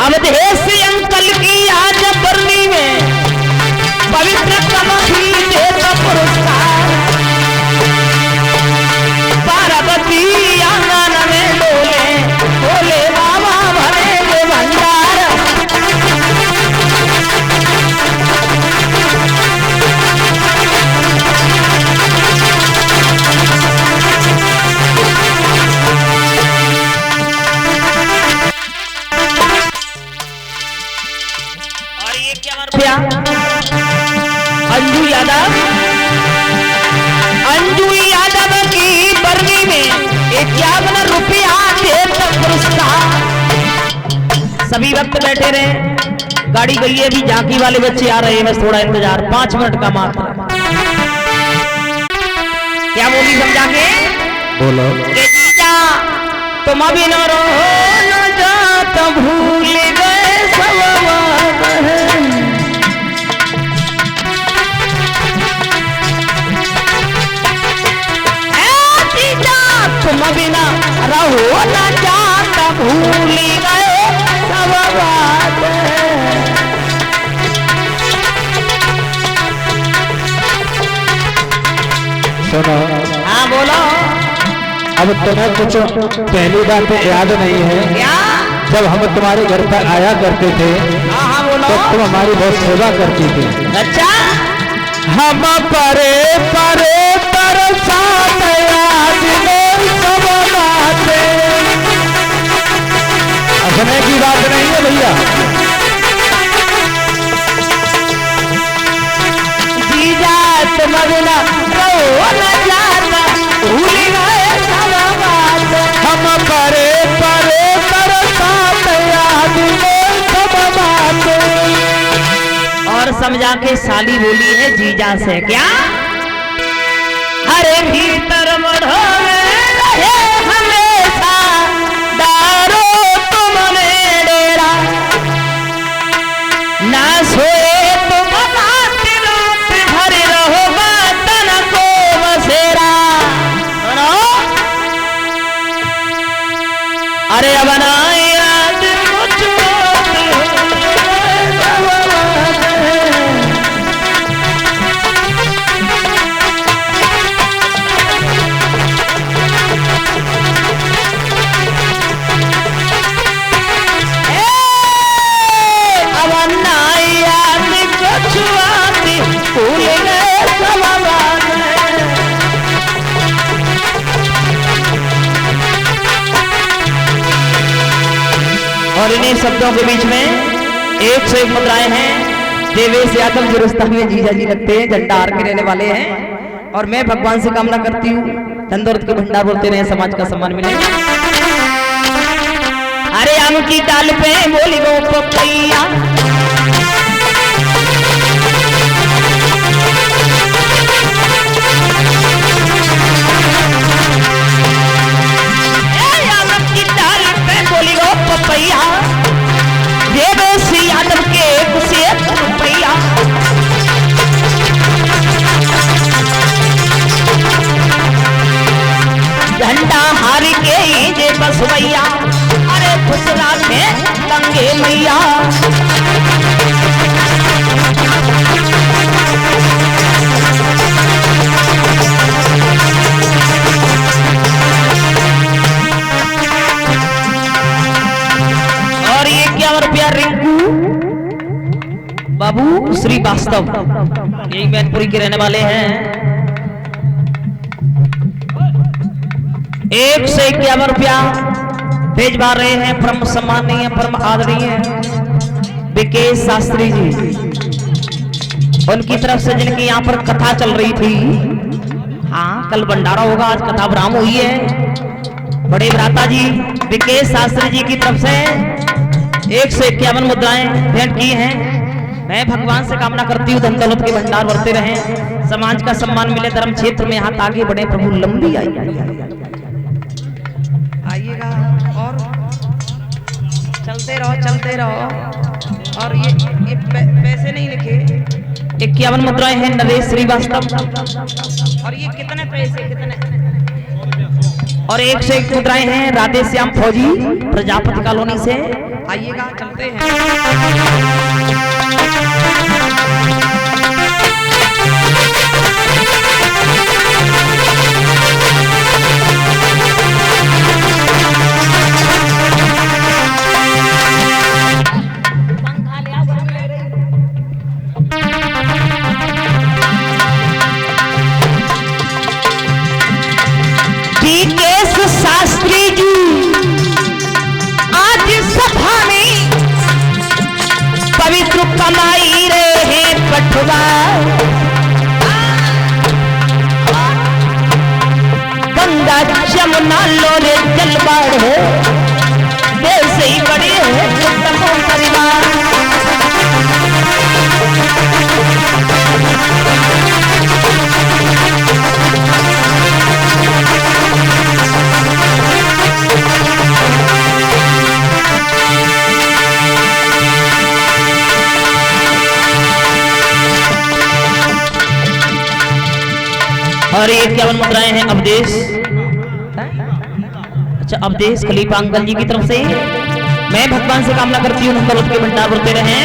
अब देश अंकल की आज बरनी में पवित्र कमठी देता पुरस्कार। पार्वती आंगन में बोले बोले बाबा भरे के भंडार। और ये क्या रुपया अंजू यादव की बरनी में 51 रुपया देता पुरस्कार। सभी वक्त बैठे रहे, गाड़ी गई है, अभी झांकी वाले बच्चे आ रहे हैं, बस थोड़ा इंतजार, 5 मिनट का मात्र। क्या बोली समझा के बोलो के जीजा तुम अभी न रहो न जात भूल गए सब बात है। तुम बिना रहो न जाता भूल गए सब बात। सुनो, हाँ बोलो। अब तुम्हें कुछ पहली बातें याद नहीं है क्या? जब हम तुम्हारे घर पर आया करते थे हाँ बोलो। तो तुम हमारी बहुत सेवा करती थी। अच्छा, हम परे परे तरसात याद में सब बातें। हंसने की बात नहीं है भैया। जीजा तुम बिना रहो न जाता भूल गए सब बात। हम परे परे तरसात याद में सब बातें। और समझा के साली बोली है जीजा से क्या? हरे भीतर बढ़ो रहे हमेशा डारो तुमने डेरा। ना सोए तुम रात रात भर रहो तन को बसेरा। सुनो, अरे अब ना याद मुझको और इन्हीं शब्दों के बीच में 101 मुद्राएं हैं। देवेश यादव जो रिश्ता में जीजा जी लगते हैं, झंडा हार के रहने वाले हैं। और मैं भगवान से कामना करती हूँ धन दौलत के भंडार बोलते रहे, समाज का सम्मान मिले। अरे आम की डाल पे बोली वो पपैया, पपैया देवेश यादव के कुछ रुपैया। झंडा हार के जे बसवैया, अरे खुश राखे गंगे मैया। और ये क्या रुपया रिंकू बाबू श्रीवास्तव, यही मैनपुरी के रहने वाले हैं। 151 रुपया भेजवा रहे हैं। परम सम्माननीय परम आदरणीय विकेश शास्त्री जी, उनकी तरफ से जिनकी यहाँ पर कथा चल रही थी। हाँ, कल भंडारा होगा, आज कथा ब्राह्म हुई है। बड़े भ्राता जी विकेश शास्त्री जी की तरफ से 151 मुद्राएं भेंट की हैं। मैं भगवान से कामना करती हूँ धन दौलत के भंडार बढ़ते रहें, समाज का सम्मान मिले, धर्म क्षेत्र में हाथ आगे बढ़े। प्रभु लंबी आइएगा और चलते रहो। और ये पैसे नहीं लिखे। 51 मुद्राएं हैं नरेश श्रीवास्तव। और ये कितने पैसे कितने? और 101 मुद्राएं हैं राधे श्याम फौजी प्रजापति कॉलोनी से। आइएगा चलते हैं। विकेश शास्त्री जी आज सभा में पवित्र कमाई रहे हैं पठवा, गंगा जमुना लोरे जलवाड़ है, देश ही बड़े हैं उत्तम परिवार। और ये 51 मुद्राएं हैं अवधेश, अच्छा अवधेश खलीफा अंकल जी की तरफ से। मैं भगवान से कामना करती हूँ दौलत के भंडार बढ़ते रहें।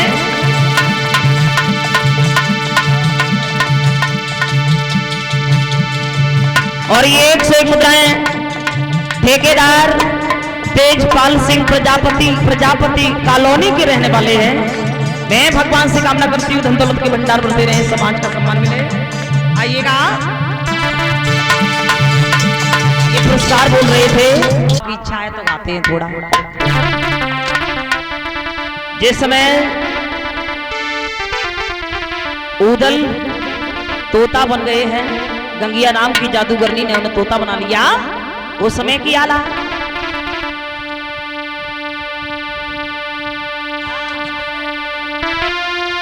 और ये 101 मुद्राएं ठेकेदार तेजपाल सिंह प्रजापति कॉलोनी के रहने वाले हैं। मैं भगवान से कामना करती हूँ धन दौलत के भंडार बढ़ते रहे, समाज का सम्मान मिले। आइएगा, ये पुरस्कार बोल रहे थे, इच्छा है तो गाते हैं थोड़ा। जिस समय उदल तोता बन गए हैं, गंगिया नाम की जादूगरनी ने उन्हें तोता बना लिया, उस समय की आला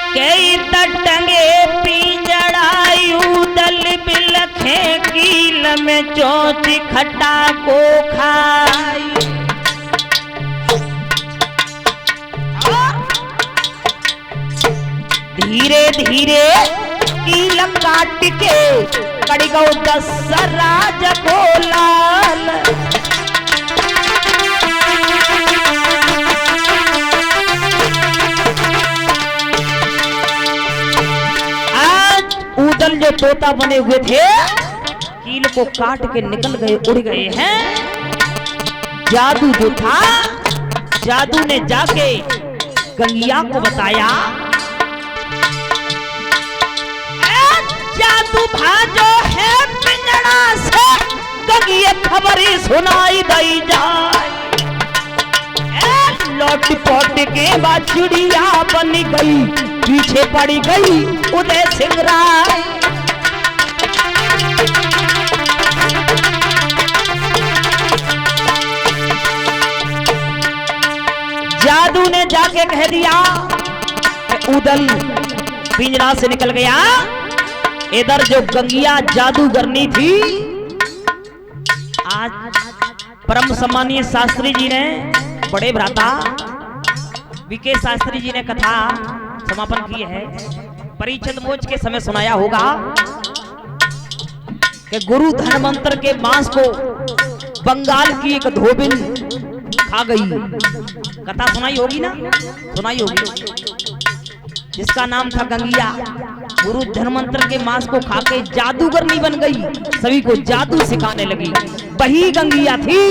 कई टंगे पिंजड़ाई उदल बिलखे कील में चोच खट्टा को खाई। धीरे धीरे कील काट के कड़ गो दशराज को लाल। उदल जो तोता बने हुए थे कील को काट के निकल गए, उड़ गए हैं। जादू जो था, जादू ने जाके गंगिया को बताया, जादू भाजो है पिंजड़ा से गंगिया खबर सुनाई दई जाए। लौट पोट के बाद चिड़िया बन गई, पीछे पड़ी गई उदय सिंह राय। जादू ने जाके कह दिया, उदल पिंजरा से निकल गया। इधर जो गंगिया जादूगरनी थी, आज परम सम्मानीय शास्त्री जी ने, बड़े भ्राता विकेश शास्त्री जी ने कथा समापन की है। परीक्षित मोच के समय सुनाया होगा कि गुरु धनवंतर के मांस को बंगाल की एक धोबिन खा गई। कथा सुनाई होगी ना, सुनाई होगी, जिसका नाम था गंगिया। गुरु धनवंतर के मांस को खा के जादूगरनी बन गई, सभी को जादू सिखाने लगी। वही गंगिया थी।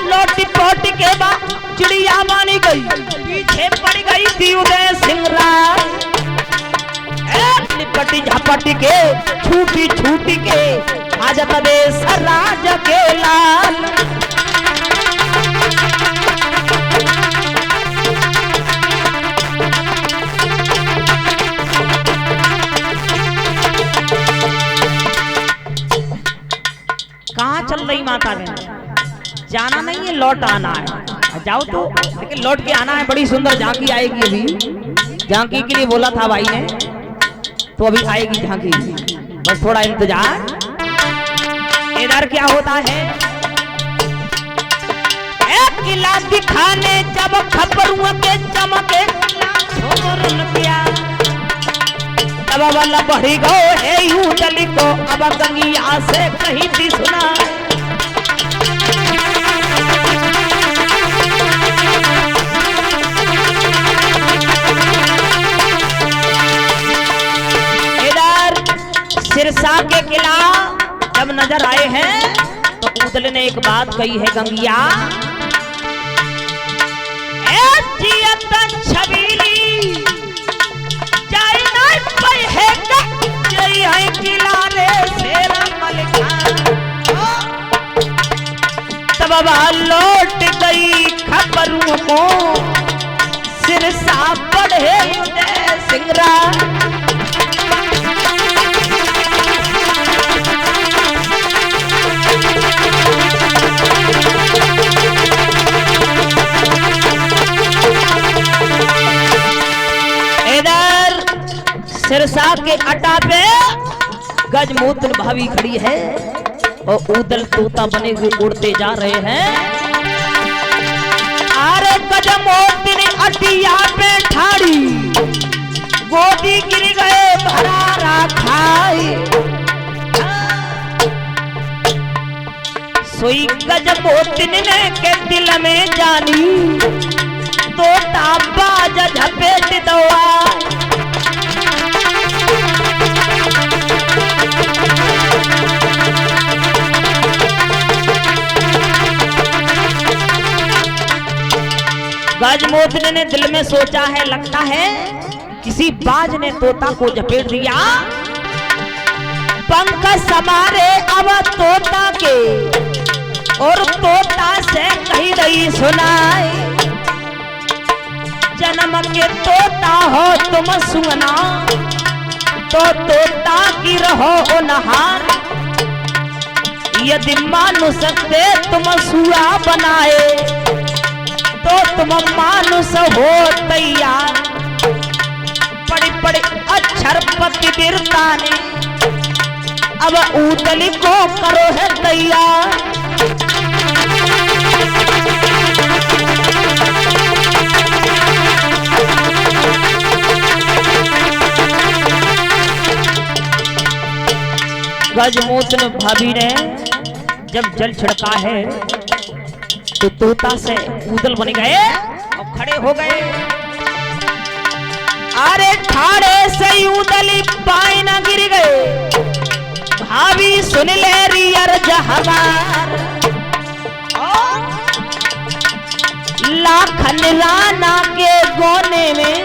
लोटी पोटी के बाद चिड़िया मानी गई, पीछे पड़ गई थी उदय सिंह राय। लिपटी झपटी के छूटी छूटी के आज प्रदेश राज के लाल। कहाँ चल रही माता बहन? जाना नहीं है, लौट आना है। जाओ तो, लेकिन लौट के आना है। बड़ी सुंदर झांकी आएगी अभी, झांकी के लिए बोला था भाई ने, तो अभी आएगी झांकी, बस थोड़ा इंतजार। इधर क्या होता है, एक किला दिखाने जब खबरुआ के चमके किया, तब वाला बढ़ी गो है यूं चली को, अब गंगिया से कहीं थी सुना। सिरसा के किला जब नजर आए हैं तो ऊदल ने एक बात कही है गंगिया, छबीली जाए ना है किला रे शेर मलिका। तब लौट गई खबरों को सिरसा पढ़े उदय सिंगरा। सिरसा के अड्डा पे गजमूत्र भाभी खड़ी है और ऊदल तोता बने हुए उड़ते जा रहे हैं। अरे गजमूत्र अड्डिया पे ठाड़ी गोदी गिर गए भरारा खाई। सोई गजमूत्र ने के दिल में जानी तोता बाज झपेट दवा। गजमूत्र ने दिल में सोचा है, लगता है किसी बाज ने तोता को झपेट दिया। पंख समारे अब तोता के और तोता से कही रही सुनाई, जन्म के तोता हो तुम सुना तो तोता की रहो नहार। यदि मानुष से तुम सुआ बनाए तो तुम मानुष हो तैयार। बड़े बड़े अक्षर पतिवीरता ने अब ऊदल को करो है तैयार। गजमूत्र भाभी ने जब जल छिड़का है तो तोता से ऊदल बन गए और खड़े हो गए। अरे ठाड़े से ऊदल पाए न गिर गए। भाभी सुन ले रियर जहवार लाखन राना के गोने में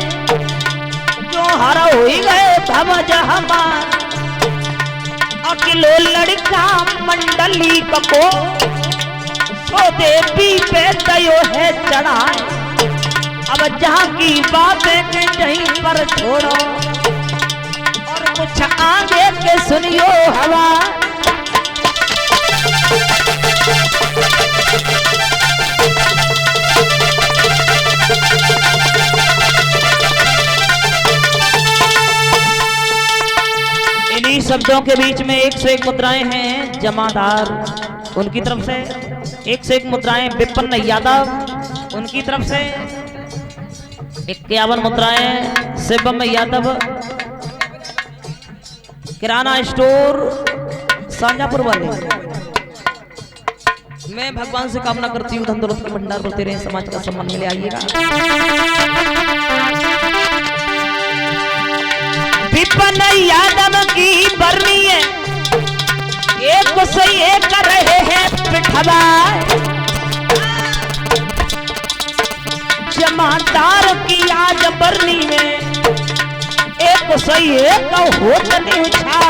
जो हर हो गए भवज हमार। अकेलो लड़का मंडली को देवी पे तयो है चढ़ाए। अब जहाँ की बातें कहीं पर छोड़ो और कुछ आगे के सुनियो हवा। इन्हीं शब्दों के बीच में 101 मुद्राएं हैं जमादार उनकी तरफ से, 101 मुद्राएं विपिन यादव उनकी तरफ से, 51 मुद्राएं शिवम यादव किराना स्टोर सांजापुर वाले। मैं भगवान से कामना करती हूँ धन दौलत के भंडार बढ़ते रहे, समाज का सम्मान मिले। आइएगा विपिन यादव की बरनी है, एक से एक कर रहे हैं पिठवा। जमादार की आज बरनी में एक से एक होत नहीं उठा।